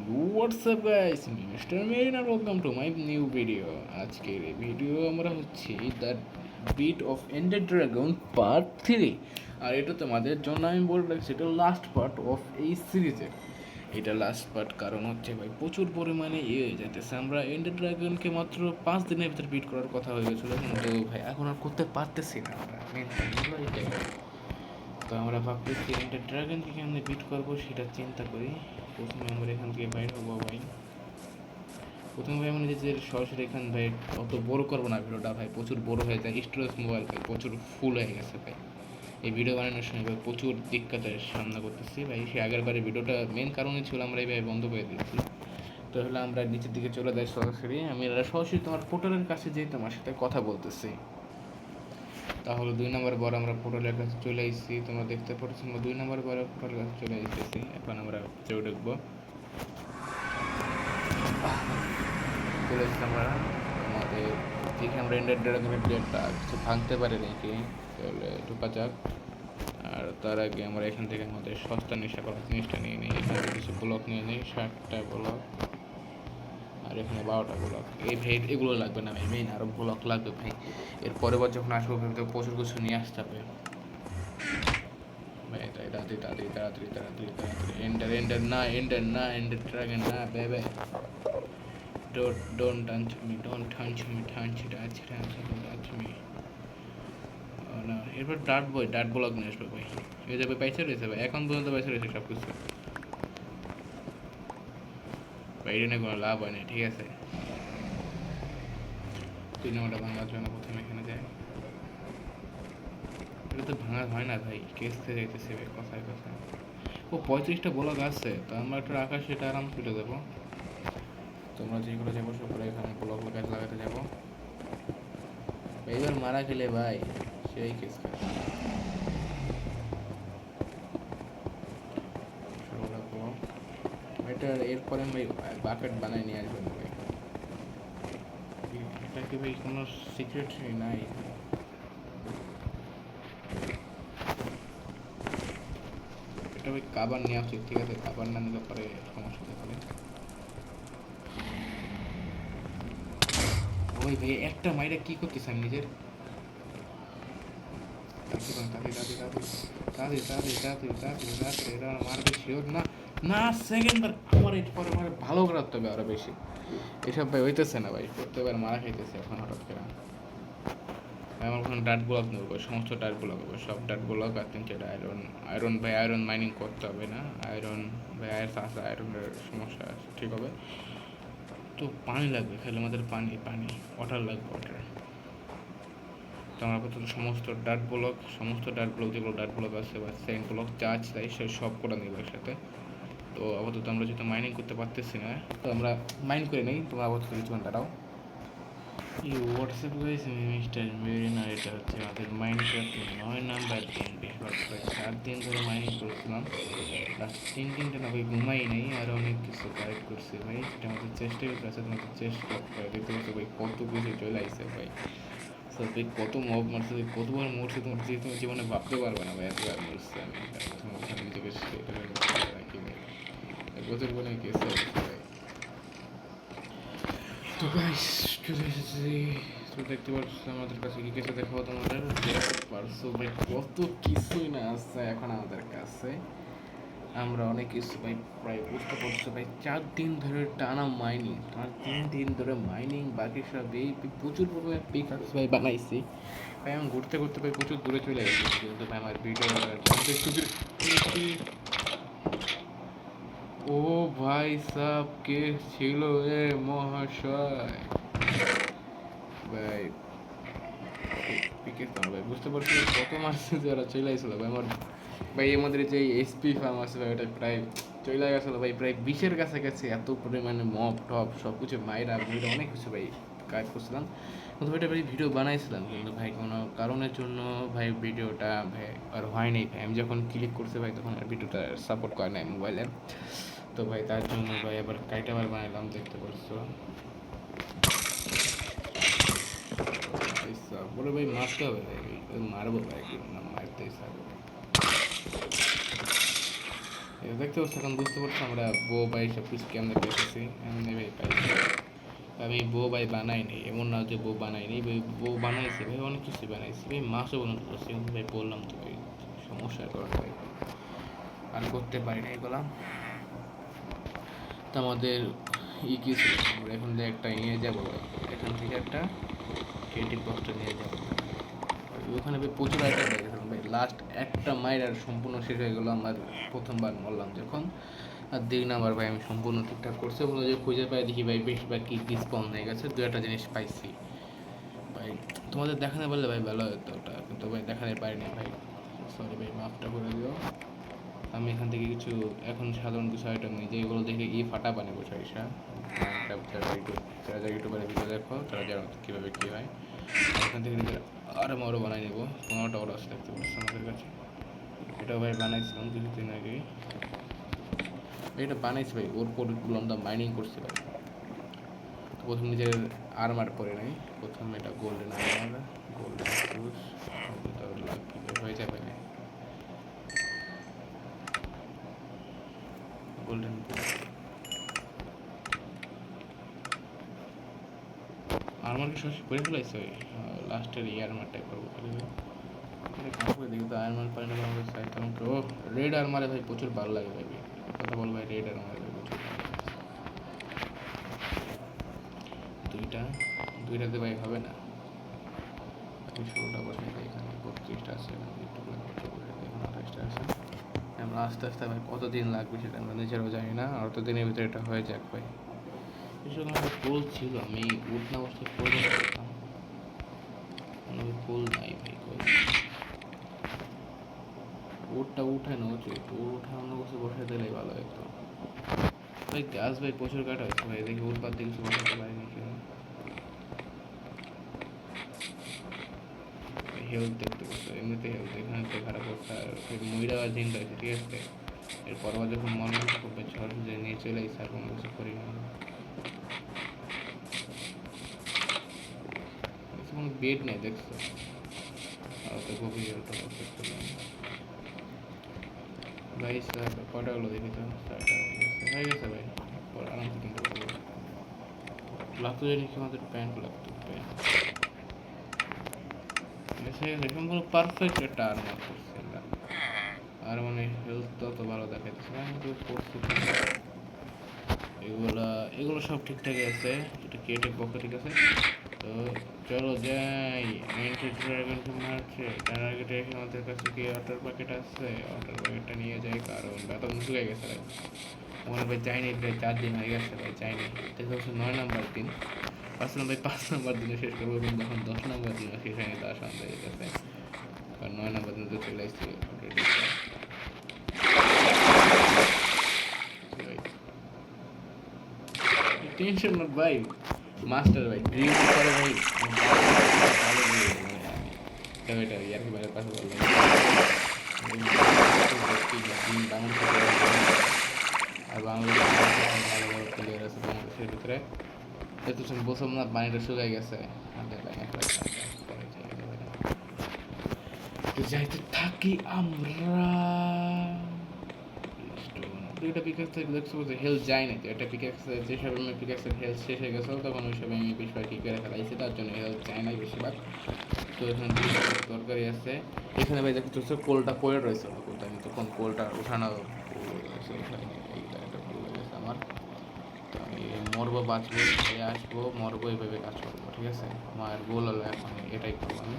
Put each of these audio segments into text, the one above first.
What's up guys? Mr. Main and welcome to my new video. আজকের এই video আমরা হচ্ছে the beat of Ender Dragon part 3 আর এটা তোমাদের জন্য আমি বলে রাখছি এটা লাস্ট পার্ট অফ এই সিরিজের। এটা লাস্ট পার্ট কারণ হচ্ছে ভাই প্রচুর পরিমাণে হয়ে যাইতেছে। আমরা এন্ডার ড্রাগনকে মাত্র 5 দিনের ভিতরে বিট করার কথা হয়ে গেছিলো, কিন্তু ভাই এখন আর করতে পারতেছি না আমরা। তো আমরা ভাবতেছি এন্ডার ড্রাগনকে কেমনে বিট করবো সেটা চিন্তা করি। প্রথমে আমরা এখান থেকে বাইর হবো ভাই। প্রথমে ভাই আমি নিজেদের সরাসরি এখান ভাই অত বড় করবো না ভিডিওটা, ভাই প্রচুর বড় হয়ে যায়। স্টোরেজ মোবাইল ভাই প্রচুর ফুল হয়ে গেছে ভাই। এই ভিডিও বানানোর সময় ভাই প্রচুর দিক্কতের সামনা করতেছি ভাই। সে আগের বারে ভিডিওটা মেন কারণই ছিল আমরা এইভাবে বন্ধ করে দিয়েছি। তো হলে আমরা নিচের দিকে চলে যাই সরাসরি। আমি সরাসরি তোমার পোর্টালের কাছে যেয়ে তোমার সাথে কথা বলতেছি। তাহলে 2 নম্বর বার আমরা পোর্টালের কাছে চলে এসেছি। তোমরা দেখতে পাচ্ছ আমরা 2 নম্বর বার পোর্টালের কাছে চলে এসেছি। এখন আমরা ভিতরে ঢুকবো। চলে এসেছি আমরা আমাদের যেখানে আমরা এন্ডার ড্রাগনের প্লেয়ারটা কিছু ভাঙতে পারে নাকি, তাহলে ঢোকা যাক। আর তার আগে আমরা এখান থেকে আমাদের সস্তা নেশা করার জিনিসটা নিয়ে নিই। এখানে কিছু ব্লক নিয়ে নিই, 60টা ব্লক আর এখানে 12টা ব্লক। এই ভাই এগুলো লাগবে না ভাই, মেইন আরও ব্লক লাগবে ভাই। এর পরের বার যখন আসবো ভেবে প্রচুর কিছু নিয়ে আসতে হবে ভাই। তাড়াতাড়ি তাড়াতাড়ি তাড়াতাড়ি তাড়াতাড়ি তাড়াতাড়ি এন্ডার এন্ডার না এন্ডার না এন্ডার ড্রাগন না বেবে। Don't touch me, don't touch me, touch me. Oh no, এরপর ডার্ট ব্লক নিয়ে আসবে ভাই। এই যাবে পয়সা রয়েছে ভাই, এখন পর্যন্ত পয়সা রয়েছে সব কিছু ভাই। এটা নিয়ে কোনো লাভ হয় না, ঠিক আছে। 3 নম্বরটা ভাঙার জন্য প্রথমে এখানে যায়। এটা তো ভাঙা হয় না ভাই, কেস থেকে যাইতেছে ভাই কথায় কথায়। ও 35টা ব্লক আছে, তো আমরা একটা আকাশ সেটা আরাম ছুটে যাবো। তোমরা যেগুলো যাবো সবগুলো এখানে ব্লক লাগাতে যাবো। এইবার মারা খেলে ভাই সেই কেস খায়। এটা এরপরে ভাই বাকেট বানাই নিয়ে আসবেন ভাই। এটা কি ভাই কোনো সিক্রেট নাই? এটা ভাই কাবার নেওয়া উচিত, ঠিক আছে। কাবার না নিলে পরে সমস্যা হতে পারে। ওই ভাই একটা মাইরা কি করতেছে আমি নিজের মারবে শিওর না না। সেকেন্ড বার আমার এটা পরে মানে ভালো রাখতে হবে আরো বেশি। এসব ভাই হইতেছে না ভাই, প্রত্যেকবার মারা খাইতেছে এখন হঠাৎ করে। আমার ওখানে ডার্ট ব্লক নেবো, সমস্ত ডার্ট ব্লক হবে, সব ডার্ট ব্লক। আর 3টা আয়রন ভাই, আয়রন মাইনিং করতে হবে না। আয়রন ভাই আছে, আয়রনের সমস্যা আছে, ঠিক হবে। তো পানি লাগবে, খালি আমাদের পানি ওয়াটার লাগবে, ওয়াটার। তো আমরা আপাতত সমস্ত ডার্ট ব্লক যেগুলো ডার্ট ব্লক আছে বা সেকেন্ড ব্লক যা আছে তাই সব করে নেবো একসাথে। তো আপাতত আমরা যেহেতু মাইনিং করতে পারতেছি না, তো আমরা মাইন করে নেই। তোমরা আপাতত কিছুক্ষণ দাঁড়াও। WhatsApp guys, mister Marin. আর এটা হচ্ছে আমাদের মাইনক্রাফট 9 নাম্বার দিন। বেশিরভাগ 4 দিন ধরে মাইনিং করছিলাম, লাস্ট 3 দিনটা না ভাই ঘুমাই নেই, আর অনেক কিছু কালেক্ট করছি ভাই। সেটা আমাদের চেষ্টার উপরে আছে, তোমাদের চেষ্টা করে দেখতে পাচ্ছ ভাই কত কিছু চলে আসছে ভাই। তো ভাই কত মব মারছে, কতবার মরছে তোমার তুমি জীবনে ভাবতে পারবে না ভাই। এতবার মরছে আমি নিজেকে সেটা রাখি ভাই। প্রচুর বলে কেসে ভাই। তো গাইস চলে এসেছি। তো দেখতে পাচ্ছ আমাদের কাছে কি কিছু দেখাবো তোমাদের। দেখতে পারছো ভাই কত কিছুই না আছে এখন আমাদের কাছে। আমরা অনেক কিছু ভাই প্রায় বুঝতে পারছো ভাই 4 দিন ধরে টানা মাইনিং, আর 3 দিন ধরে মাইনিং। বাকি সব এই প্রচুর পরিমাণে পিকআপস ভাই বানাইছি ভাই। আমি ঘুরতে ঘুরতে ভাই প্রচুর দূরে চলে গেছি, কিন্তু ভাই আমার ভিডিও ও ভাই সাব কে ছিল এ মহাশয় ভাই। পিকে তো ভাই বুঝতে পারছি কত মারছে যারা চলে আসছিল ভাই আমার ভাই। আমাদের যে এসপি ফার্ম আছে ভাই, ওটা প্রায় চলে গেছিলো ভাই, প্রায় 20-এর কাছাকাছি। এত পরিমাণে মব টপ সব কিছু মাইরা বুঝে অনেক কিছু ভাই কাজ করছিলাম, কিন্তু ওইটা ভাই ভিডিও বানাইছিলাম, কিন্তু ভাই কোনো কারণের জন্য ভাই ভিডিওটা ভাই আর হয়নি ভাই। আমি যখন ক্লিক করছি ভাই তখন আর ভিডিওটা সাপোর্ট করে নাই মোবাইলে। তো ভাই তার জন্য ভাই আবার কাইটা আবার বানাইলাম, দেখতে পারছো। বলে ভাই মারতে হবে ভাই, মারবো ভাই, না মারতেই থাকবো। দেখতে পাচ্ছি এখন বুঝতে পারছি আমরা বউ ভাই সব কিছু কেমন পেয়েছি এমনি ভাই পাইছি। আমি বউ ভাই বানাই নাই, এমন না যে বউ বানাই নি ভাই, বউ বানাইছি ভাই, অনেক কিছু বানাইছি ভাই, মাছও বানাতে পারছি কিন্তু ভাই বললাম তো ভাই সমস্যার কারণে ভাই আর করতে পারি না এগুলা। তো আমাদের কি ছিল, আমরা এখন থেকে একটা নিয়ে যাবো ভাই, এখান থেকে একটা ক্রিয়েটিভ বক্সটা নিয়ে যাবো ওখানে ভাই প্রচুর আইটেম পেয়ে গেছিলাম ভাই, লাস্ট একটা মাইর আর সম্পূর্ণ শেষ হয়ে গেলো আমার প্রথমবার মরলাম যখন। আর দিক নাম্বার ভাই আমি সম্পূর্ণ ঠিকঠাক করছি, বলে যে খুঁজে পাই দেখি ভাই বেশিরভাগ কি ডিসপাউন্ট হয়ে গেছে, দু একটা জিনিস পাইছি ভাই, তোমাদের দেখাতে পারলে ভাই ভালো হতো ওটা, কিন্তু ভাই দেখাতে পারিনি ভাই, সরি ভাই মাফটা করে দিও। আমি এখান থেকে কিছু এখন সাধারণ কিছু আইটেম নিই যেগুলো দেখে ফাটা বানিয়ে বসে ইসা, যারা ইউটিউবের ভিডিও দেখো তারা জানো কীভাবে কী হয়। এখান থেকে নিজের আরও আরও বানাই নেবো, 15টা অর্ডার আছে দেখতে পাচ্ছি আমাদের কাছে, এটাও ভাই বানাইছিলাম কিছুদিন আগে, এটা বানাইছি ভাই, ওর প্রোডাক্টগুলো আমরা মাইনিং করছি ভাই। তো প্রথম নিজের আর্মার করে নাই, প্রথম এটা গোল্ডেন আর্মার, গোল্ডেন শুজ হয়ে যাবে না, গোল্ডেন আর্মার কি সব করে ফেলাইছে, লাস্টের আর্মারটাই করবো কাপড়ে দেখি তো আর্মার পাই না আমাদের সাইজ, ও রেড আর্মারে ভাই প্রচুর ভালো লাগে ভাই, কথা বল ভাই রেড আর্মারে ভাই প্রচুর দুইটা, দুইটাতে ভাই হবে না, 16টা বসাই দিই, এখানে 32টা আছে, একটু করে 28টা আছে, আমরা আস্তে আস্তে ভাই কতদিন লাগবে সেটা আমরা নিজেরাও জানি না, আর ততদিনের ভিতরে এটা হয়ে যাক ভাই। এসব আমার গোল ছিল, আমি উঠ না বসতে করে করতাম, গোল নাই ভাই, গোল উঠটা উঠে না উচিত, উঠে অন্য কিছু বসে দিলেই ভালো হতো ভাই, গাছ ভাই প্রচুর কাটা হচ্ছে ভাই, দেখি উঠ বাদ দিয়ে কিছু বসাতে পারিনি কেন, হেলথ দেখতে পাচ্ছি এমনিতে হেলথ এখানে তো খারাপ অবস্থা, মহিলা জিনটা আছে ঠিক আছে, এরপর আবার যখন মনে করবে সরাসরি নিয়ে চলে এসে আর কোনো কিছু করি না, কোনো বেড নেই দেখছো, আর তো গভীর হেলথ করলাম ভাই, কটা হলো দেখি তো, 4টা হয়ে গেছে ভাই, পর আরামসে কিনতে পারবো, লাগতো জানি কি আমাদের প্যান্ট লাগতো, প্যান্ট সম্পূর্ণ পারফেক্ট একটা আর্মার করছে, আর মানে হেলথ তত ভালো দেখাইতেছে না কিন্তু করছি, এগুলা এগুলো সব ঠিকঠাকই আছে, এটা ক্রিয়েটিভ পক্ষ ঠিক আছে। তো চলো যাই, ড্রাগনকে মারছে, তার আগে আমাদের কাছে কি ওয়াটার প্যাকেট আছে, ওয়াটার প্যাকেটটা নিয়ে যাই, কারণ বেতন শুকিয়ে গেছে ভাই, ওখানে ভাই যাইনি প্রায় 4 দিন হয়ে গেছে ভাই, যাইনি, দেখতে হচ্ছে 9 নম্বর দিন, আসলাম ভাই 5 নম্বর দিনে শেষ করবো, কিন্তু এখন 10 নম্বর দিনে শেষ হয়নি, তার সন্দেহ হয়ে গেছে, কারণ 9 নম্বর দিনে তো চলে আসছি অলরেডি, টেনশন নট ভাই, মাস্টার ভাই ড্রিম করে ভাই, ভালো এটা ইয়ার কি বাইরের পাশে বললাম আর বাংলাদেশ ভালো ভালো প্লেয়ার আছে বাংলাদেশের ভিতরে, যেহেতু বলছিলাম না পানিটা শুকাই গেছে, যাইতে থাকি আমরা, দুইটা পিকাক্স থেকে দেখছো যে হেলথ যায় না, একটা পিকাক্স যেসব আমি পিকাক্সের হেলথ শেষ হয়ে গেছে তখন ওই সব আমি বেশিরভাগ কি করে ফেলাইছি, তার জন্য হেলথ যায় না বেশিরভাগ। তো এখানে তরকারি আছে, এখানে ভাই দেখতে হচ্ছে কোলটা পড়ে রয়েছে, কোলটা আমি তখন কোলটা উঠানো এইটা ভালো লেগেছে আমার। তো আমি মরবো বাঁচবো আসবো মরবো এইভাবে কাজ করবো ঠিক আছে, আমার গোল হলো এখন এটাই করবো আমি,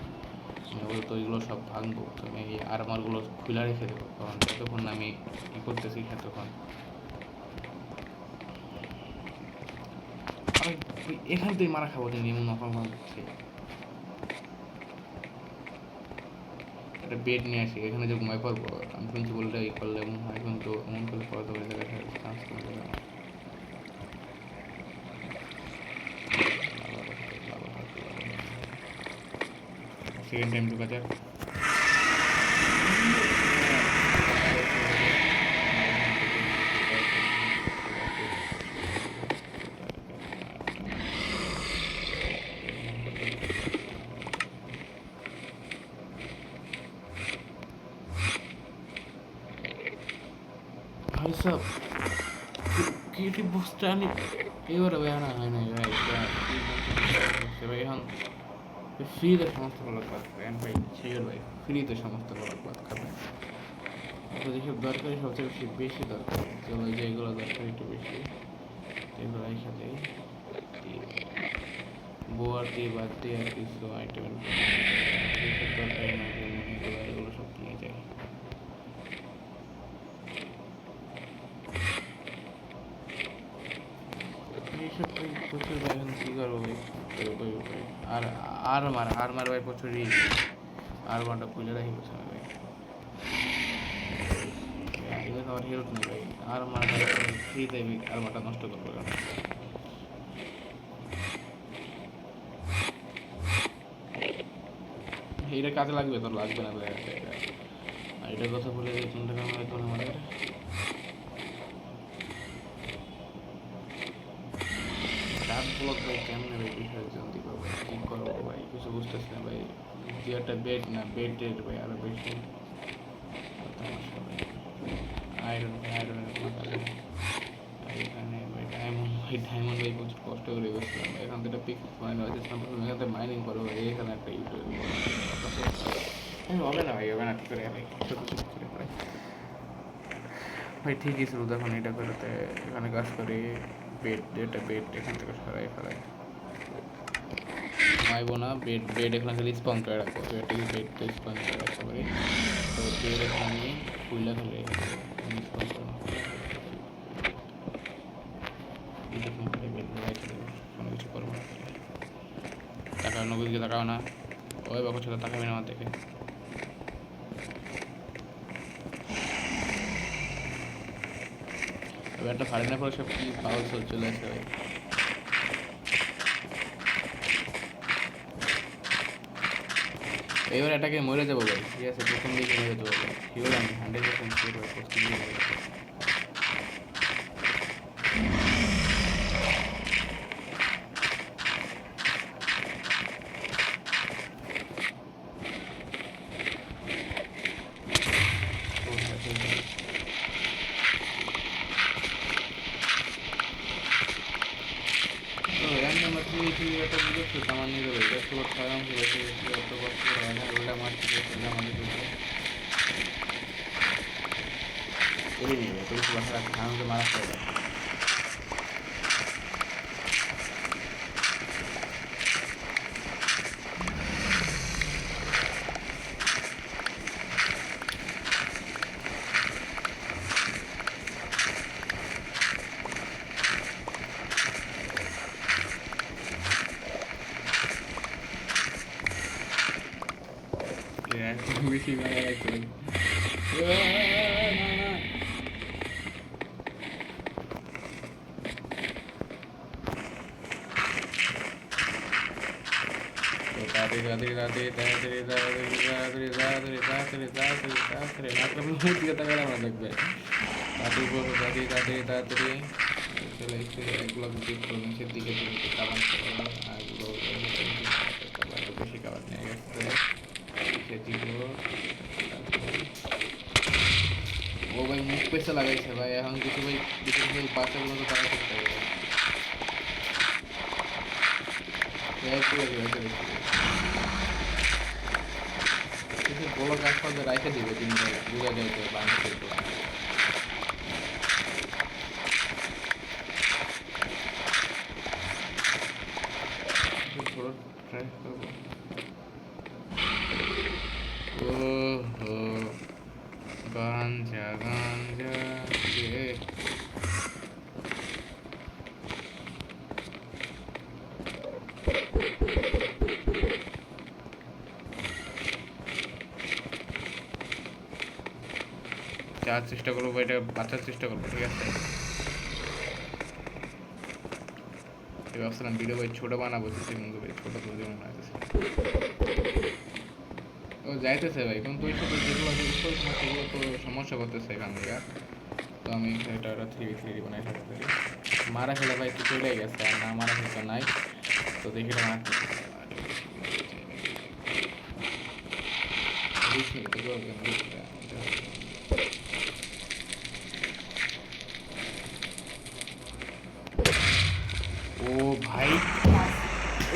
তো এগুলো সব ভাঙবো, তো আমি এই আর্মারগুলো খুলে রেখে দেবো, কারণ যতক্ষণ আমি ই করতেছি ততক্ষণ এখান থেকে মারা খাবো দিন এমন নকম হচ্ছে, একটা বেড নিয়ে আসি, এখানে যে ঘুমাই পারবো, আমি শুনছি বললে এই করলে এমন হয়, কিন্তু এমন করলে পড়াতে পারে চান্স কমে যাবে আমার, সেকেন্ড টাইম ঢুকা যাক, হোয়াটসঅ্যাপ ক্রিয়েটিভ বক্সটা আনি এবারে ভাই আনা হয় নাই ভাই ভাই এখন ফ্রিতে সমস্ত ব্লগ বাদ খাবেন ভাই শিওর ভাই ফ্রিতে সমস্ত ব্লগ বাদ খাবেন যেসব দরকারি সবচেয়ে বেশি বেশি দরকারি যেগুলো দরকারি একটু বেশি এগুলো একসাথে বোয়ার দিয়ে বাদ দিয়ে আর কিছু আইটেম যেসব দরকারি না এগুলো সব নিয়ে যায় এইসব প্রচুর ভাই এখন কী করবো ভাই আর মার ভাই প্রচুরই আর ঘন্টা খুলে রাখি বসে ভাই এগুলো আমার হেল্প নেই ভাই আর মার ফ্রি দেবি আর মাটা নষ্ট করবো কেন এটা কাজে লাগবে তোর লাগবে না আর এটার কথা বলে চিন্তা করা হয় তোর আমাদের ডাক ব্লক ভাই কেমনে ভাই বিষয় জলদি করবো কি করবো ভাই কিছু বুঝতেছি না ভাই যে একটা বেড না বেড রেট ভাই আরো বেশি আয়রনের কোনো কাজ নেই এখানে ভাই ডায়মন্ড ভাই প্রচুর কষ্ট করে বসছিলাম এখান থেকে পিক মাইন হয়েছে এখান থেকে মাইনিং করবো এখানে একটা ইউটিউব হবে না ভাই হবে না করে ভাই ছোটো ছোটো করে ভাই ভাই ঠিকই ছিল তখন এটা করতে এখানে কাজ করি বেড এখান থেকে সরাই ফেলাই মাইবো না বেড এখানে খালি স্পন করে রাখবো বেডটাকে বেডটা স্পন করে রাখতে পারি তো বেড এখানে আমি ফুলটা ফেলে স্পন করে কোনো কিছু করবো না টাকা নগদ দিকে তাকাও না ওই বাবার সাথে তাকাবে না আমার দেখে এবার একটা ফারিনের পরে সব কি পাওয়ার চলে আসে ভাই এবার এটাকে মরে যাবো ভাই ঠিক আছে প্রথম দিকে মরে যাবো ভাই শিওর আমি 100% শিওর ভাই প্রথম দিকে মরে যাবো আমার নিজের একটু খাওয়াম অত কষ্ট করে ওটা মারতে আমাদের করে নিবে তো কিছু বাসা রাখতে আমাকে মারা খাওয়া বেশি মারা গেছে তাড়াতাড়ি এগুলো নিচের দিকে কালার বেশি কালার নিয়ে গেছে সেদিকেও ও ভাই মুখ পেছে লাগাইছে ভাই এখন কিছু ভাই বাচ্চাগুলো তো তারা করতে হবে কিছু বড় কাজ করতে রাখে দিবে কিন্তু বোঝা যায় যে বাংলাদেশের ট্রাই করবো গাঞ্জা যাওয়ার চেষ্টা করবো এটা বাঁচার চেষ্টা করবো ঠিক আছে ভাবছিলাম ভিডিও ভাই ছোটো বানাবো কিন্তু ভাই ছোটো করে মনে হয়েছে ও যাইতেছে ভাই কিন্তু ওই সব যেগুলো সেগুলো তো সমস্যা করতেছে এখান থেকে তো আমি এটা থ্রি বানাই থাকতে পারি মারা খেলে ভাই একটু চলে গেছে আর না মারা খেতে নাই তো দেখি এটা মারতে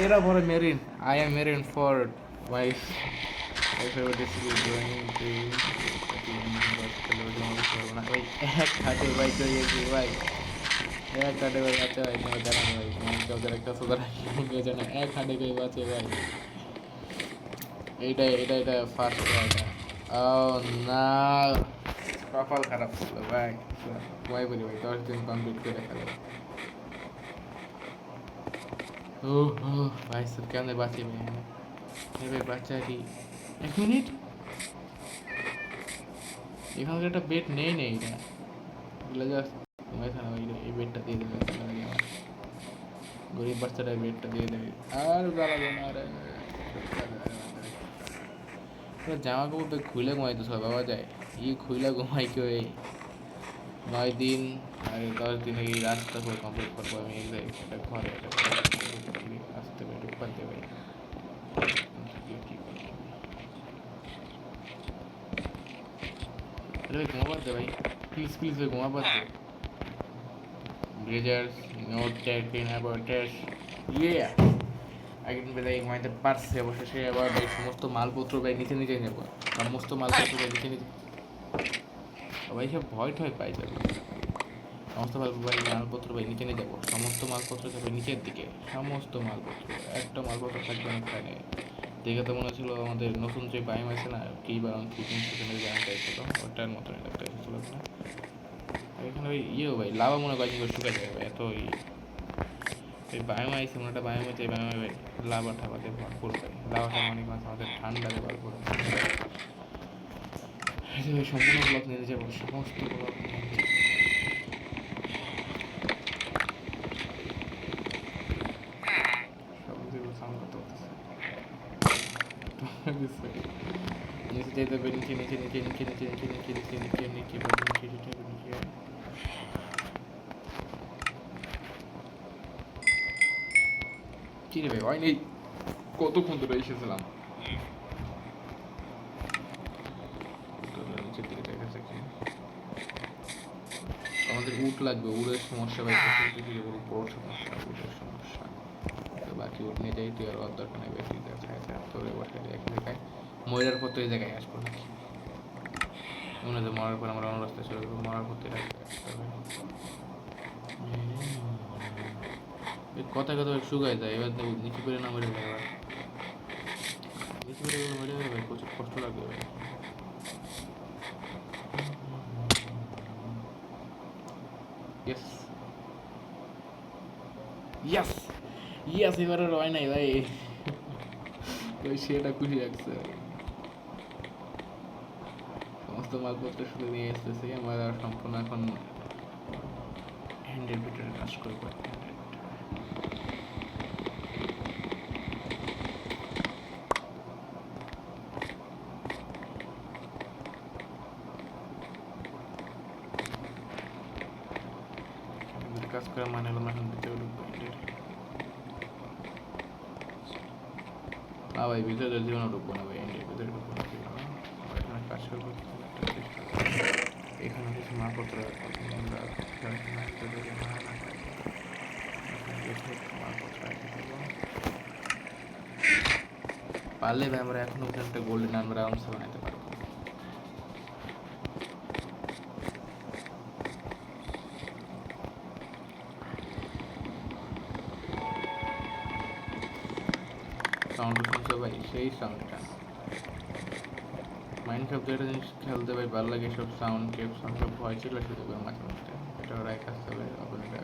এরা পরে marine, I am marine for wife. My favorite recipe is going to না ভাই, এক হাতে ভাই চলে গেছি ভাই, এক হাতে ভাই বাচ্চা ভাই, তোমার জানা ভাই ওদের একটা সোজা গেছে না, এক হাতে কই বাঁচে ভাই। এটা ফার্স্ট এটা। ও না, কপাল খারাপ ছিল ভাই। ওয়াই বলি ভাই 10 দিন কমপ্লিট করে ফেলে। ও ভাই সব কেমনে বাঁচে ভাই, ভাই বাচ্চা কি 1 মিনিট এখানে একটা বেড নেই এটা, এগুলো জাস্ট এখানে ওই এই বেডটা দিয়ে দেবে, গরিব বাচ্চাটা বেডটা দিয়ে দেবে আর জ্বালাবে না। আরে জামা কাপড় তো খুলে ঘুমাইতো সব বাবা যায়, খুলে ঘুমাই কেউ এই 9 দিন আর 10 দিন এই রাস্তা করে কমপ্লিট করবো আমি এই একটা ঘরে আসতে পারি ঢুকতে পারি। अरे भाई घुमा दे भाई, प्लीज प्लीज भाई घुमा दे। Blazers note checking about test ये একদিন বেলায় ঘুমাইতে পারছে, অবশেষে আবার ভাই সমস্ত মালপত্র ভাই নিচে নিচে নেবো, সমস্ত মালপত্র ভাই নিচে নিচে ভাই সব ভয় ঠয় পাই যাবে, সমস্ত মালপত্র ভাই নিচে নিয়ে যাবো, সমস্ত মালপত্র যাবে নিচের দিকে, সমস্ত মালপত্র, একটা মালপত্র থাকবে না এখানে। দেখে তো মনে হচ্ছিল আমাদের নতুন যে বাইম আছে না, কি বা কিপিং সেখানে বাইমটা ছিল ওটার মতন একটা এসেছিল না এখানে ওই ভাই লাভা মনে কয়েকদিন করে শুকাই যাবে এত ওই বায়ু আইসে মনে একটা বায়ু হচ্ছে, বায়ু ভাই লাভা ঠাবাতে ভরপুর ভাই, লাভাটা অনেক মাছ আমাদের ঠান্ডাতে ভরপুর সম্পূর্ণ ব্লক নিয়ে যাবো, সমস্ত ব্লক নিচে যেতে হবে, নিচে নিচে নিচে নিচে নিচে নিচে নিচে নিচে নিচে নিচে নিচে নিচে নিচে কি রে ভাই হয় নেই, কতক্ষণ ধরে এসেছিলাম আমাদের উট লাগবে, উড়ের সমস্যা ভাই বড় সমস্যা, উটের সমস্যা। তো বাকি উট নিয়ে যাই, তুই আর ওর দরকার নেই বেশি দেখায় তোর বসে এক জায়গায় ময়ূরের পর তো এই জায়গায় আসবো নাকি মনে হয় মরার পর আমরা অন্য রাস্তায় চলে যাবো, মরার পর কথা কথা শুকায় যায়, এবার নিচে করে না মরে যায়, এবার নিচে করে মরে যাবে ভাই, প্রচুর কষ্ট লাগবে ভাই। ইয়েস ইয়েস ইয়েস, এবারে রয় নাই ভাই, ওই সেটা খুশি লাগছে, সমস্ত মালপত্র শুধু নিয়ে এসতেছে আমার সম্পূর্ণ এখন হ্যান্ডের ভিতরে কাজ করবো। কাজ করা মানে হলো এখন ভিতরে ঢুকবো না ভাই, ভিতরে জীবনে ঢুকবো না ভাই, এন্ডের ভিতরে ঢুকবো না, এখানে কাজ করবো, এখানে কিছু মালপত্র পারলে ভাই আমরা এখনো পর্যন্ত গোল্ডেন আমরা আরামসে বানাতে পারবো। সাউন্ড শুনছো ভাই, সেই সাউন্ডটা মাইনক্রাফট একটা জিনিস খেলতে ভাই ভালো লাগে, সব সাউন্ড কেপ সাউন্ড সব ভয় ছিল শুধু মাঝে মধ্যে, এটা ওরাই আসতে হবে অপরাধটা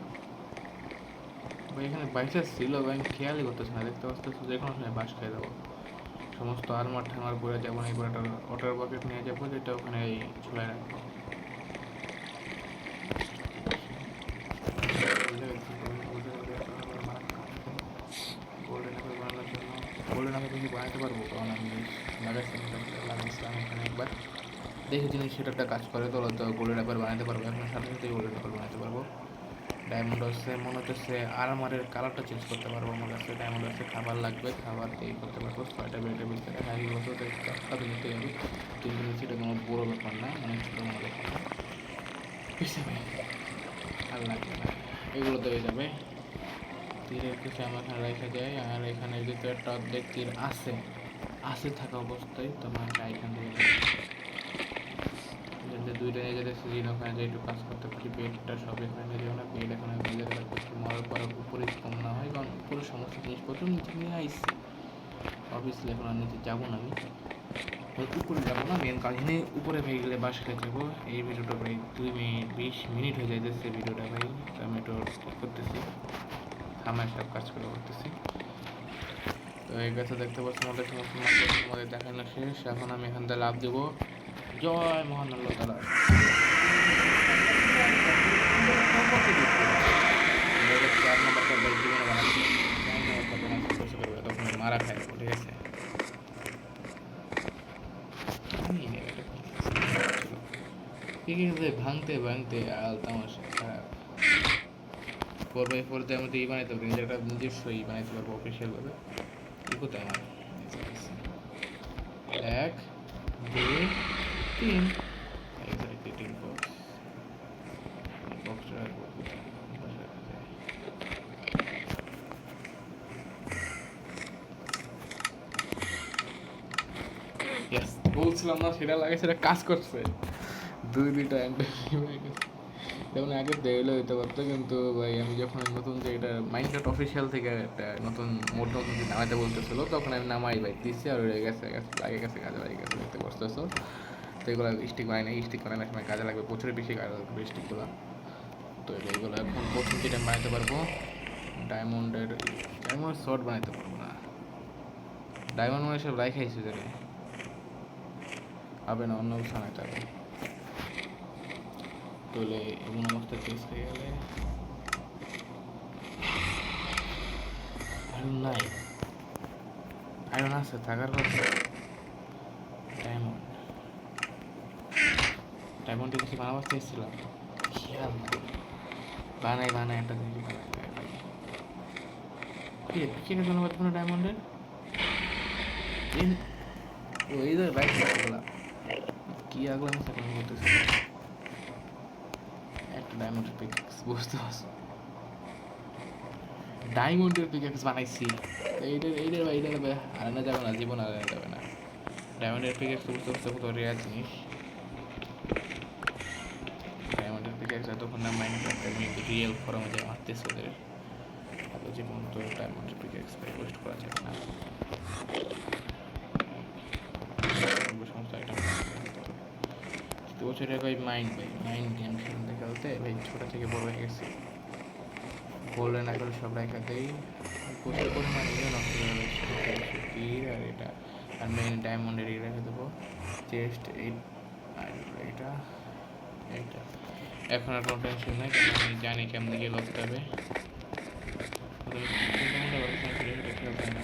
ভাই। এখানে বাইশটা ছিল ভাই, আমি খেয়ালই করতেছি না, দেখতে পাচ্ছি যে কোনো সময় বাস খেয়ে যাবো, সমস্ত আর্মার ঠামার পরে যাবো না, এবার একটা ওয়াটার বাকেট নিয়ে যাবো যেটা ওখানে ঝুলাই রাখবো। গোল্ডেন আমি কিন্তু বানাতে পারবো, কারণ আমি লাগাইছিলাম এখানে একবার দেখেছিলাম সেটা একটা কাজ করে, তো গোল্ডেন অ্যাপার বানাতে পারবো, এখন সাথে সাথে গোল্ডেন অ্যাপার বানাতে পারবো। ডায়মন্ড হচ্ছে মনে হচ্ছে আর্মারের কালারটা চেঞ্জ করতে পারবো, আমার কাছে ডায়মন্ড হচ্ছে খাবার লাগবে, খাবার দিয়ে করতে পারবো 6টা বেডের ভিতরে হাই বছর কাজে নিতে যাবে, কিন্তু সেটা কোনো বড়ো ব্যাপার না, অনেক ছোটো মনে ব্যাপার না, হিসাবে আর লাগবে না, এগুলো দেওয়া যাবে। তীরের কিছু আমার এখানে রেখে যায়, আর এখানে যেহেতু একটা অর্ধেক তীর আছে আছে থাকা অবস্থায় তোমার এখান থেকে দুইটা নিয়ে যেতে সিজন ওখানে যে একটু কাজ করতে পারি, বেডটা সব এখানে নিয়ে যাবো না, বেড এখানে নিয়ে যেতে পারছি মরার পর উপরে কম না হয়, কারণ উপরে সমস্ত জিনিসপত্র নিচে নিয়ে আইসি অবভিয়াসলি এখন আর নিচে যাবো না, আমি উপরে যাবো না, মেন কাজ নিয়ে উপরে হয়ে গেলে বাস খেয়ে যাবো। এই ভিডিওটা প্রায় 2 মিনিট 20 মিনিট হয়ে যাইতেছে ভিডিওটা ভাই, তো আমি একটু করতেছি আমার সব কাজ করে করতেছি। তো এই গাছে দেখতে পাচ্ছি আমাদের সমস্ত আমাদের দেখানো শেষ, এখন আমি এখান থেকে লাভ দেবো। জয় মহান আল্লাহ তাআলা। তখন মারা খায়, ঠিক আছে। ভাঙতে ভাঙতে আল তামাশা খারাপ। 4x4 দিয়ে আমি তো বানাইতে পারি, নিজের একটা নিজস্ব বানাইতে পারবো অফিসিয়াল ভাবে। কোথায় আমার 1 2 3 বলছিলাম না সেটা লাগে, সেটা কাজ করছে। দুইটা যেমন আগে দেইলে হইতে পারতো, কিন্তু ভাই আমি যখন নতুন যে এটা মাইনক্রাফট অফিসিয়াল থেকে একটা নতুন মোড নতুন যে নামাইতে বলতেছিল, তখন আমি নামাই ভাই দিচ্ছি আর রয়ে গেছে লাগে গেছে কাজে লাগে গেছে, দেখতে পারতেছো। তো এগুলো স্টিক বানাই নাই, স্টিক বানানোর সময় কাজে লাগবে, প্রচুর বেশি কাজে লাগবে স্টিকগুলো। তো এগুলো এখন প্রথম যেটা বানাইতে পারবো ডায়মন্ড শর্ট বানাইতে পারবো না, ডায়মন্ড মানে সব রাইখাইছি জানি হবে না, অন্য কিছু বানাইতে হবে। তাহলে এমন অবস্থা চেস হয়ে গেলে আয়রন নাই, আয়রন আছে থাকার কথা। ডায়মন্ডে কিছু বানাবার চেয়েছিলাম, খেয়াল না বানাই একটা জিনিস বানাই কে ধন্যবাদ কোনো ডায়মন্ডের এই যে বাইক কি আগলা আমি সাথে করতেছি একটা ডায়মন্ডের পিকেক্স, বুঝতে পারছো ডায়মন্ডের পিকেক্স বানাইছি। এইটার ভাই এইটার আলাদা যাবে না, জীবন আলাদা যাবে না। ডায়মন্ডের পিকেক্স বুঝতে পারছো কত রেয়ার জিনিস। ডায়মন্ডের পিকেক্স এতক্ষণ না মাইনক্রাফট আমি রিয়েল ফর্মে যে মারতেছি ওদের, এত জীবন তো ডায়মন্ডের পিকেক্স ভাই ওয়েস্ট করা যাবে না। সমস্ত আইটেম বছর ভাই মাইন্ড গেম খেলতে খেলতে ভাই ছোটো থেকে বড় হয়ে গেছি, গোল্ডেন আগল সব রেখা দেই প্রচুর পরিমাণে নষ্ট হয়ে গেছে তীর, আর এটা আর মেইন ডায়মন্ডের রেখে দেবো চেস্ট এই আর এটা এইটা। এখন আর কোনো টেনশন নেই, কারণ আমি জানি কেমন গিয়ে লড়তে হবে। খেলতে না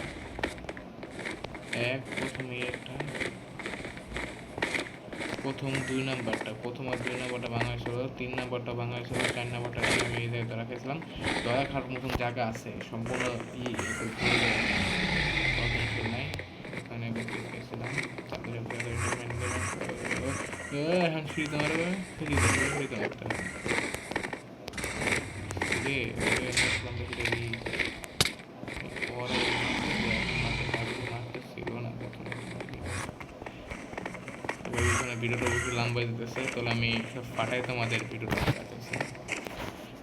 প্রথমে একটা প্রথম 2 নাম্বারটা প্রথম আর 2 নাম্বারটা ভাঙা হয়েছিল, 3 নাম্বারটা ভাঙা হয়েছিল, 4 নাম্বারটা আমি এই জায়গাতে রাখেছিলাম। দয়া খাট মতন জায়গা আছে সম্পূর্ণ নাই এখানে গেছিলাম এখন ফ্রিতে মারবে ফ্রিতে মারতে ভিডিওটা বেশি লম্বা দিতেছে, তাহলে আমি সব ফাটাই তোমাদের ভিডিওটা দেখাতেছি।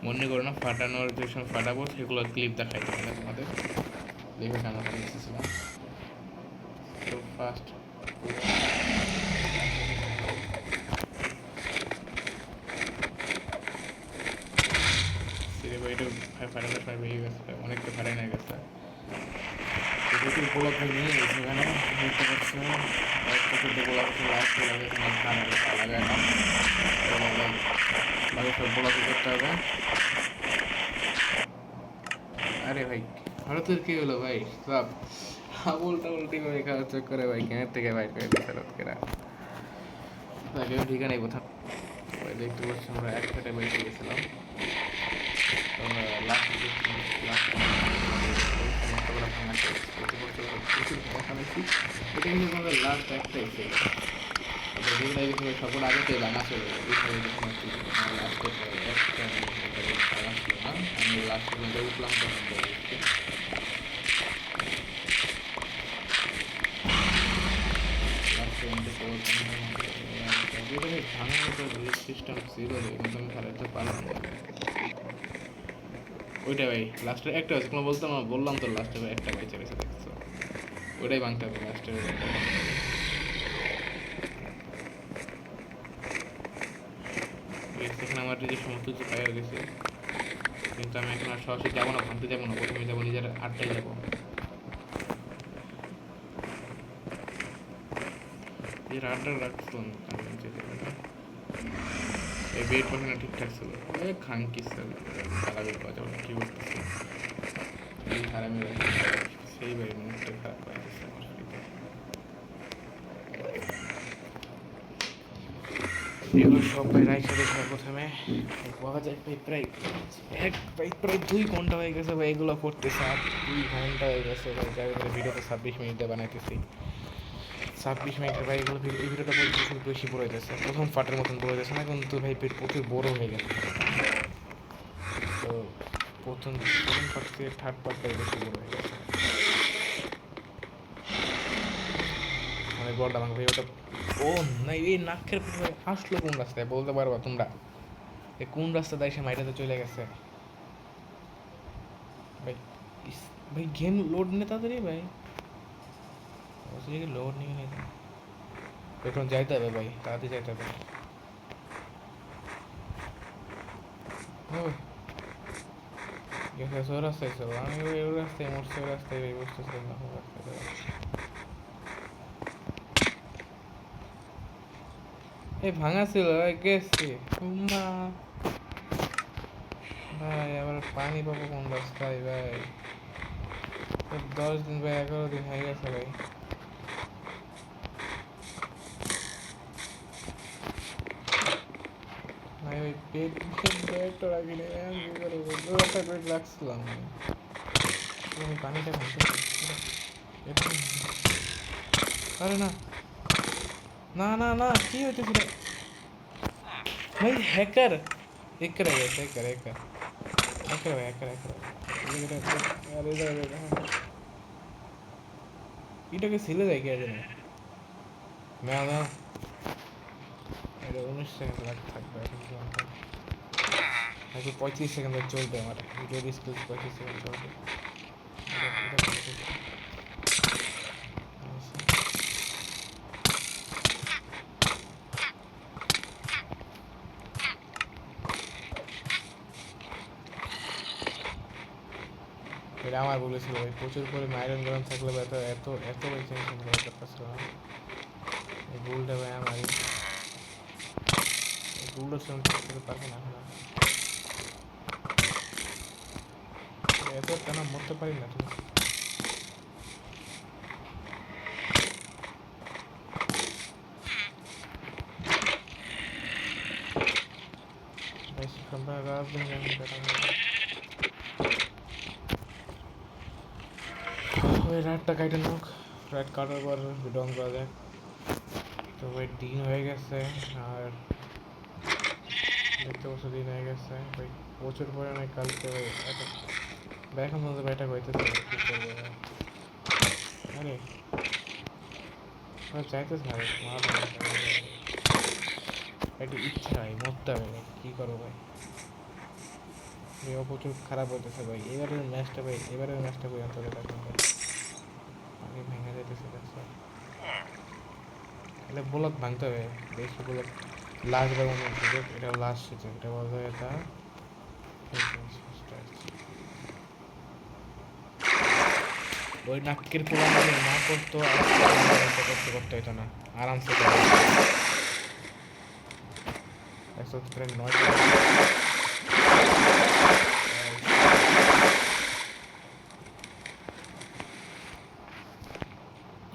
মনে করো না ফাটানোর যে সময় ফাটাবো সেগুলো ক্লিপ দেখাই দেবে তোমাদের, দেখে কেন এসেছিলাম। তো ফার্স্ট সিরে বইটা ফাটানোর সময় বেরিয়ে গেছে, অনেকটা ফাটাই না গেছে। প্রচুর গোলাপ নিয়ে সেখানে দেখতে পাচ্ছি প্রচুর গোলাপ লাস্ট লাগাই না লাগে সব গোলাপি করতে হবে। আরে ভাই ভারতের কি হলো ভাই, সব উল্টা উল্টি করে খাওয়া চেক করে ভাই গেমের থেকে বাইর করে দিচ্ছে লোকেরা, গেমের ঠিকানাই কোথাও। দেখতে পাচ্ছি আমরা একসাথে বাইরে গেছিলাম, আমরা লাস্ট লাস্ট একটা এসে যেগুলো গেছে ভাই সবগুলো আগে থেকে ভাঙা চলে যাবে ওই লাস্টে একটা ভাঙা ছিল না আমি লাস্টে মধ্যে উঠলাম তখন দেখছি লাস্টের মধ্যে ভাঙার মতো সিস্টেম ছিল কিন্তু আমি খেলাতে পারলাম না ওইটা ভাই লাস্টে একটা আছে কোনো বলতাম না বললাম তো লাস্টে ভাই একটা বেঁচে গেছে দেখছো ওটাই ভাঙতে হবে লাস্টে সেখানে আমার নিজের সমস্ত কিছু পাইয়া গেছে কিন্তু আমি এখন আর সরাসরি যাবো না ভাঙতে যাবো না প্রথমে যাবো নিজের আড্ডায় যাবো নিজের আড্ডা রাখছিলাম এই বেড পাখানা ঠিকঠাক ছিল খাঙ্কি খারাপের পাওয়া যাবে কী করতেছে এই খারাপি সেই বাড়ি মুখটা খারাপ পাইতেছে আমার শরীরে এগুলো সব ভাই রাইট সাইডে খাওয়া প্রথমে পাওয়া যায় প্রায় 2 ঘন্টা হয়ে গেছে ভাই এগুলো করতেছে আর 2 ঘন্টা হয়ে গেছে ভাই যার ভিডিওতে 26 মিনিটে বানাইতেছি 26 মিনিটের ভাই এগুলো এই ভিডিওটা প্রচুর বেশি বড় হয়ে যাচ্ছে প্রথম পার্টের মতন বড় হয়ে যাচ্ছে না কিন্তু ভাই পেট প্রচুর বড় হয়ে গেছে তো প্রথম পার্ট থেকে থার্ড পার্টটা বেশি বড় হয়ে গেছে অনেক বড় আমাকে ভাই ওটা ও না এই নাকের আসলো কোন রাস্তায় বলতে পারবা তোমরা এই কোন রাস্তা দেয় সে মাইটাতে চলে গেছে ভাই ভাই গেম লোড নে তাড়াতাড়ি ভাই লোড নিয়ে নেই এখন যাইতে হবে ভাই তাড়াতাড়ি যাইতে হবে গেছে ওই রাস্তায় ছিল আমি ওই রাস্তায় মরছি ওই রাস্তায় ভাই বুঝতেছিলাম না এই ভাঙা ছিল গেছি ভাই আবার পানি পাবো কোন রাস্তায় ভাই 10 দিন ভাই 11 দিন হয়ে গেছে ভাই ভাই ওই পেটটা রাখি নেই আমি কি করবো একটা পেট রাখছিলাম আমি পানিটা ভাঙতে আরে না না না না কি হইতেছিল ভাই হ্যাকার একার গেছে একার একার একার ভাই একার একার আরে এটাকে ছেলে যায় কে জানে না না এটা 19 সেকেন্ড থাকবে এখন 35 সেকেন্ড চলবে আমার ভিডিও স্কিলস 35 সেকেন্ড চলবে এটা আমার বলেছিল ভাই প্রচুর করে আয়রন গরম থাকলে এত এত এত টেনশন করার দরকার ছিল না এই ভুলটা ভাই আমার এই ভুলটার সঙ্গে করতে পারবো না এত কেন মরতে পারি না তুমি ওই রাতটা কাটে নোক রাত কাটার পর ভিডিও অন করা যায় তো ভাই দিন হয়ে গেছে আর দেখতে বছর দিন হয়ে গেছে ভাই প্রচুর পরিমাণে কালকে ভাই এখন পর্যন্ত ব্যাটা হইতেছে কি করবো আরে চাইতেছে না একটু ইচ্ছা ভাই মরতে হবে কি করবো ভাই প্রচুর খারাপ হইতেছে ভাই এবারের ম্যাচটা কই আনতে হবে আগে ভেঙে যেতেছে তাহলে ব্লক ভাঙতে হবে বেশি ব্লক লাস্ট বার মনে হচ্ছে এটা লাস্ট সুযোগ এটা বলতে হবে তা ওই নাক্কের পোড়া না করতো করতে হতো না আরামসে একশো প্রায় 9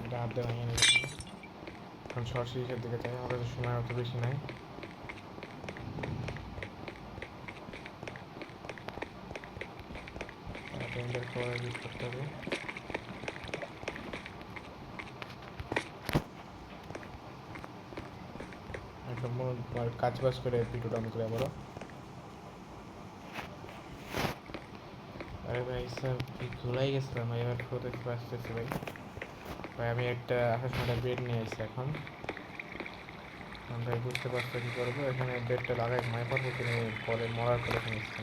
এটা হাত দেওয়া ভেঙে গেছে এখন সরাসরি দিকে চাই আমার কাছে সময় অত বেশি নাই ইউজ করতে হবে কাজ বাজ করে ভিডিওটা আমি করে বলো। আরে ভাই স্যার ভুলাই গেছিলাম ভাই, এবার ফটো দেখতে আসতেছি ভাই। ভাই আমি একটা আসার সময় বেড নিয়ে এসেছি এখন ভাই, বুঝতে পারছো কী করবো, এখানে বেডটা লাগাই ঘুমাই পড়বো কিনে পরে মরার পরে এখানে এসেছি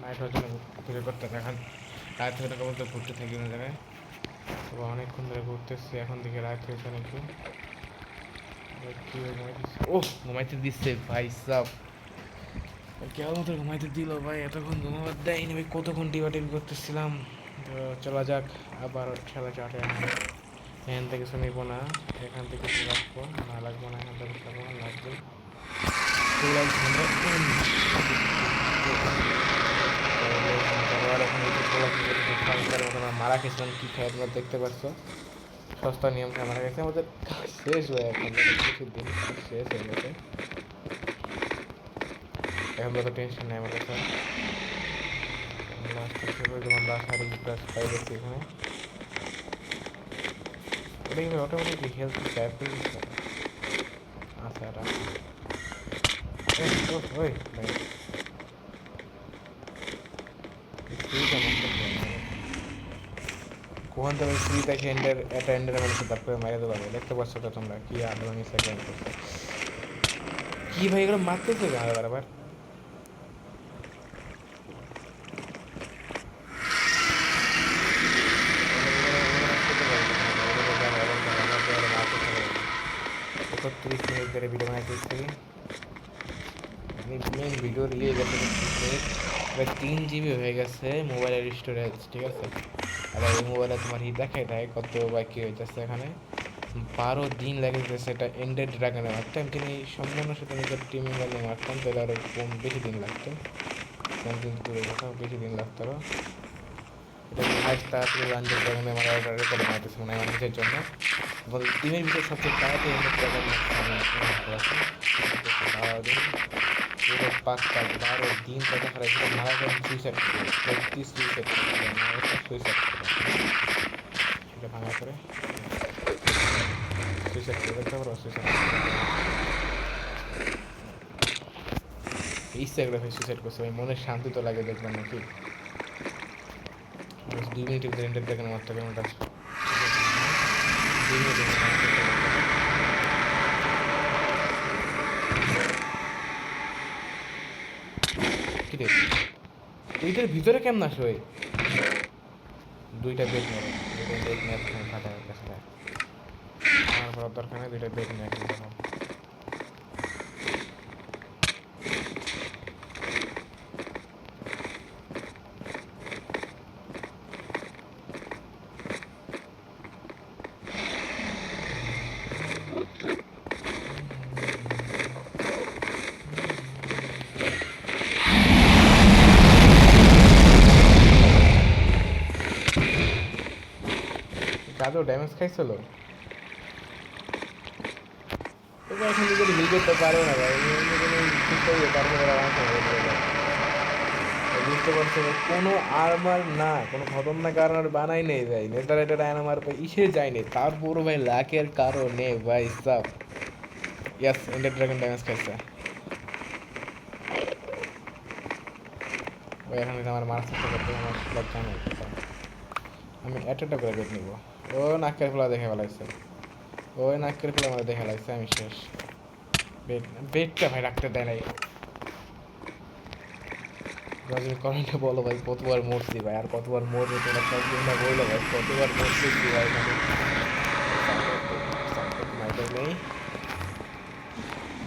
নাইট হওয়ার জন্য ভিডিও করতে হবে। এখন রাত থেকে বলতে ঘুরতে থাকি না জায়গায়, তো অনেকক্ষণ ধরে ঘুরতেছি, এখন থেকে রাত হয়েছে নাকি ও ঘুমাইতে দিচ্ছে ভাই সাব, কেমন মতো ঘুমাইতে দিল ভাই, এতক্ষণ ঘুমাবার দেয়নি ভাই, কতক্ষণ টিপি করতেছিলাম। তো চলা যাক আবার খেলা চাটে। এখান থেকে শুনিব না, এখান থেকে রাখবো না, লাগবো না, এখান থেকে খাবো না, লাগবে মারা গেছিলাম কি খাই তোমরা দেখতে পাচ্ছ, সস্তা নিয়ম খায় মারা গেছে আমাদের শেষ হয়ে, এখন কিছু দিন শেষ হয়ে গেছে, এখন তো টেনশন নেই আমার কাছে। তোমার লাস্ট আর প্লাস পাই গেছি এখানে, ওটা কিন্তু অটোমেটিক হেলথ ট্যাপ করে দিচ্ছে। আচ্ছা এটা ওই কোন তুমি ফ্রি থেকে এন্ডার একটা এন্ডার মানুষের তারপরে মারে দেবো, দেখতে পাচ্ছ তো তোমরা কি আন্দোলন সেকেন্ড করছে, কি ভাই এগুলো মারতেছে বারবার। একত্রিশ মিনিট ধরে ভিডিও বানাইতেছি, মেন ভিডিওর ইয়ে গেছে 3 GB হয়ে গেছে মোবাইলের স্টোরেজ, ঠিক আছে। আর এই মোবাইলে তোমার দেখাই দেয় কত বা কী হইতেছে, এখানে 12 দিন লাগে যেতেছে এটা এন্ডেড ড্রাগনে মারতে, আমি তিনি সম্পূর্ণ সাথে নিজের টিম মেম্বার নিয়ে মারতাম তাহলে আরও কম বেশি দিন লাগতো, কম দিন দূরে কোথাও বেশি দিন লাগতো আরও। এটা ফার্স্ট তাড়াতাড়ি রানজের ড্রাগনে আমার অর্ডার করে মারতেছে মনে হয় নিজের জন্য, এবং টিমের ভিতরে সবচেয়ে তাড়াতাড়ি এন্ডেড ড্রাগন পুরো 12 দিন কথা হারাইছিল, মারা গেলেন সুইসাইড করে, 36 সুইসাইড সুইসাইড এটা ভাঙা করে সুইসাইড করে দেখতে পারো, সুইসাইড ইচ্ছা করে ভাই সুইসাইড করছে ভাই, মনের শান্তি তো লাগে দেখবেন নাকি। 2 মিনিটের রেন্টার দেখেন আমার থেকে আমার কাছে 2 মিনিটের কি রে এইটার ভিতরে কেমন আসো ওই 2টা বেড নেবে, 2টা বেড নিয়ে ফাটা কাছে আমার করার দরকার নেই, 2টা বেড নিয়ে একদম কাজও ড্যামেজ খাইছিল, এখন নিজের হিল করতে পারে না ভাই, বুঝতে পারছো কোনো আর্মার না, কোনো খতরনাক আর্মার বানাই নেই ভাই, নেতারেটার আর্মার ইসে যায়নি, তারপর ভাই লাকের কারণে ভাই সব ইয়াস এন্ডার ড্রাগন ড্যামেজ খাইছে ভাই। এখন আমার মারা চেষ্টা করতে আমার লজ্জা নেই, আমি একটা করে বেট নিব। ও নাকের ফোলা দেখে ফেলাইছে, ওই নাকের ফোলা আমার দেখে লাগছে, আমি শেষ। বেটটা ভাই রাখতে দেয় নাই, কমেন্টে বলো ভাই কতবার মরছি ভাই, আর কতবার মরবে তোমরা সব না বললো ভাই, কতবার মরছি ভাই, নেই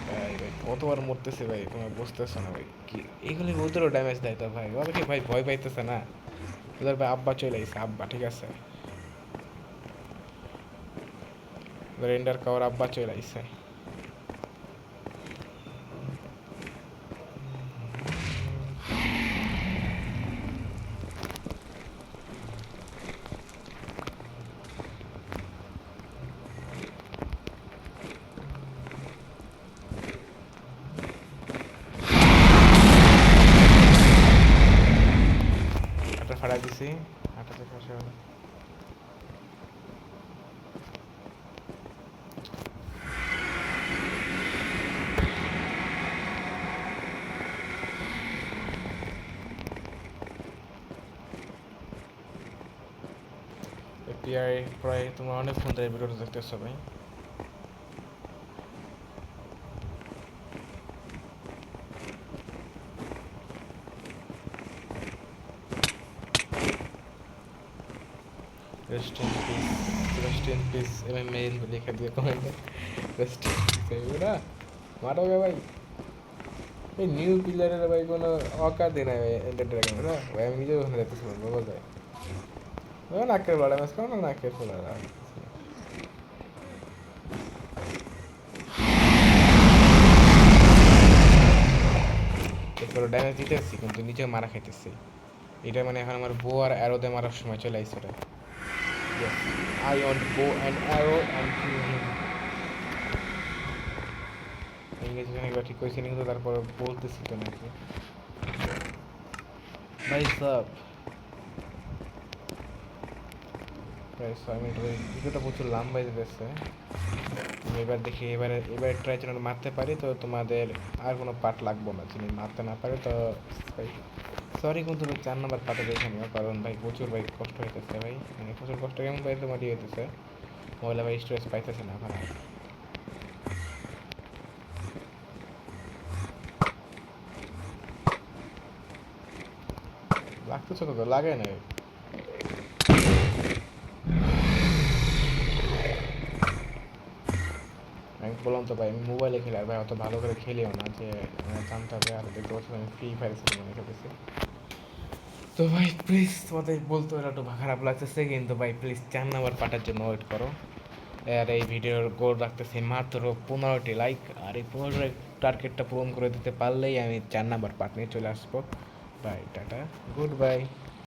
ভাই ভাই কতবার মরতেছে ভাই, তোমরা বুঝতেছো না ভাই, কি এইগুলি ওদেরও ড্যামেজ দেয় তো ভাই, ওরা কি ভাই ভয় পাইতেছে না, ওদের ভাই আব্বা চলে গেছে, আব্বা ঠিক আছে, রেন্ডার কাওয়ার আব্বা চলে আইছে। একটা ফাড়া দিছি, আটা থেকে আসে প্রায় প্রায় তোমরা অনেকক্ষণ ধরে ভিডিওটা দেখতেছো ভাই। Rest in peace, rest in peace এম মেইল লিখে দিয়ে কমেন্টে রেস্ট ইন পিস এগুলা মারোগে ভাই। এই নিউ প্লেয়ারের ভাই কোনো অকাদে নাই ভাই এন্ডার ড্রাগন না ভাই, আমি নিজেও ওখানে যেতেছিলাম বাবা যায় নাকের বড় ম্যাচ করো না, নাকের ফোলা এরপরে ড্যামেজ দিতেছি কিন্তু নিজেও মারা খাইতেছি। এটা মানে এখন আমার বো আর অ্যারোতে মারার সময় চলে আসছে এটা। Yes, I want bow and arrow and kill him. ইংরেজি একবার ঠিক করেছি কিন্তু তারপর বলতেছি তো নাকি ভাই সব প্রায় 6 মিনিট ওই ভিডিওটা প্রচুর লম্বা যেতেছে। এবার দেখি এবার ট্রাই যেন মারতে পারি তো তোমাদের আর কোনো পার্ট লাগবো না, যদি মারতে না পারে তো ভাই সরি কিন্তু ভাই 4 নম্বর পার্টে দেখে নিও, কারণ ভাই প্রচুর ভাই কষ্ট হইতেছে ভাই, মানে প্রচুর কষ্ট কেমন ভাই তোমার ইয়ে হইতেছে মোবাইলে ভাই স্টোরেজ পাইতেছে না এখন আর। লাগতেছে তো লাগে না আমি বললাম তো ভাই আমি মোবাইলে খেলি আর ভাই অত ভালো করে খেলিও না যে জানতে হবে। আর দেখতে পাচ্ছি আমি ফ্রি ফায়ার মনে খেতেছি। তো ভাই প্লিজ তোমাদের বলতে হলে একটু খারাপ লাগতেছে কিন্তু ভাই প্লিজ 4 নম্বর পার্টের জন্য ওয়েট করো। আর এই ভিডিওর গোল রাখতেছি মাত্র 15টি লাইক, আর এই 15 টার্গেটটা পূরণ করে দিতে পারলেই আমি 4 নম্বর পার্ট নিয়ে চলে আসবো। Bye tata, good by.